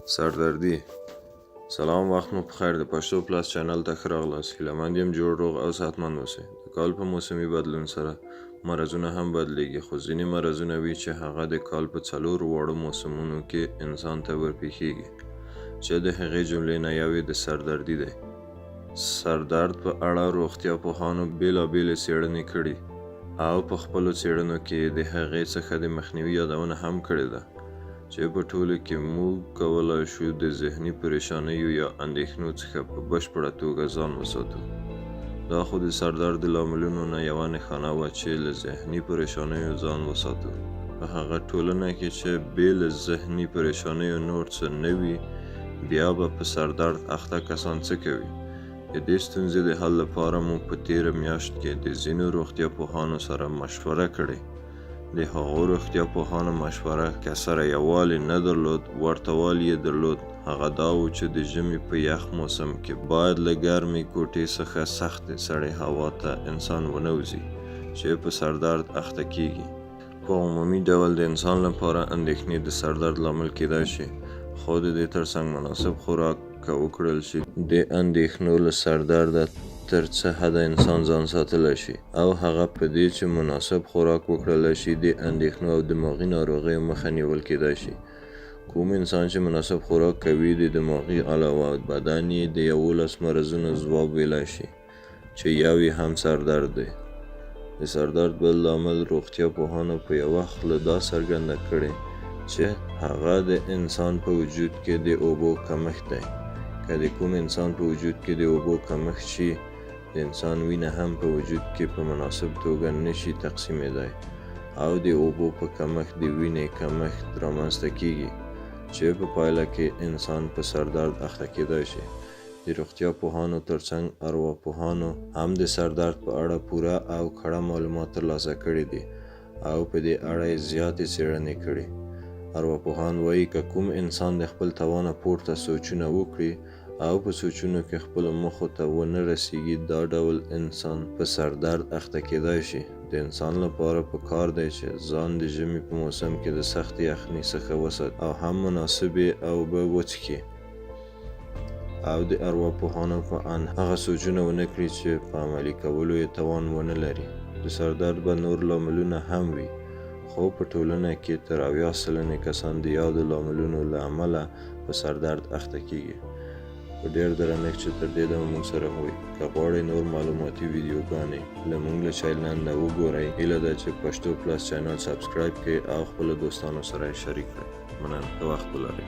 سردردي. سلام، وخت مو پخیر. د پښتو پلاس چینل ته ښه راغلاست. هیله یم جوړ روغ او صحتمند اوسئ. د کال په موسمي بدلون سره مرضونه هم بدلیږي، خو ځینې مرضونه وي چې هغه د کال په 4 واړو موسمونو کې انسان ته ورپېښیږي، چې د هغې جملې نه یو یې د سردردي دی. سردرد په اړه روغتیا پوهانو بېلابېلې څېړنې کړي او په خپلو څېړنو کې د هغې څخه د مخنیوي یادونه هم کړې ده، چې په ټولو کې موږ کولی شو د ذهني پریشانیو یا اندېښنو څخه په بشپړه توګه ځان وساتو. دا خو د سردرد د لاملونو نه یوه نښانه وه چې له ذهني پریشانیو ځان وساتو. په هغه ټولنه کې چې بې له ذهني پریشانیو نور څه نه وي، بیا به په سردرد اخته کسان څه کوي؟ د دې ستونزې د حل لپاره مو په تېره میاشت کې د ځینو روغتیا پوهانو سره مشوره کړې. د هغو روغتیا پوهانو مشوره که سره یووالی نه درلود، ورته والی یې درلود. هغه دا و چې د ژمي په یخ موسم کې باید له ګرمې کوټې څخه سختې سړې هوا ته انسان ونه وځي چې په سردرد اخته کیږي. په عمومي ډول د انسان لپاره اندېښنې د سردرد لامل کیدای شي، خو د دې ترڅنګ مناسب خوراک که وکړل شي، د اندېښنو له سردرده تر څه حده انسان ځان ساتلی شي، او هغه په دې چې مناسب خوراک وکړلی شي د اندېښنو او دماغي ناروغیو مخه نیول کیدای شي. کوم انسان چې مناسب خوراک کوي، د دماغي علاوه بدن یې د 11 مرضونو ځواب ویلی شي، چې یو یې هم سردرد دی. د سردرد بل لامل روغتیا پوهانو په یوه خوله دا څرګنده کړې چې هغه د انسان په وجود کې د اوبو کمښت دی. که د کوم انسان په وجود کې د اوبو کمښت شي، د انسان وینه هم په وجود کې په مناسب توګه نشي تقسیمېدای، او د اوبو په کمښت د وینې کمښت رامنځته کیږي، چې په پایله کې انسان په سردرد اخته کیدای شي. د روغتیا پوهانو ترڅنګ ارواپوهانو هم د سردرد په اړه پوره او کره معلومات ترلاسه کړي دي، او په دې اړه یې زیاتې څېړنې کړي. ارواپوهان وایي که کوم انسان د خپل توانه پورته سوچونه وکړي او په سوچونو کې خپلو موخو ته ونه رسیږي، دا ډول انسان په سردرد اخته کیدای شي. د انسان لپاره پکار دی چې ځان د ژمي په موسم کې د سختې یخنۍ څخه وساتي او هم مناسبې اوبه وڅښي، او د ارواپوهانو په اند هغه سوچونه ونه کړي چې په عملي کولو یې توان ونه لري. د سردرد به نور لاملونه هم وي، خو په ټولنه کې تر 80% کسان د یادو لاملونو له امله په سردرد اخته کیږي. په ډېر درنښت چې تر دې دمه موږ سره وئ. که غواړئ نور معلوماتي ویډیوګانې له موږ له چینل نه وګورئ، هیله ده چې پښتو پلاس چینل سبسکرایب کړئ او خپلو دوستانو سره یې شریک کړئ. مننه، ښه وخت ولرئ.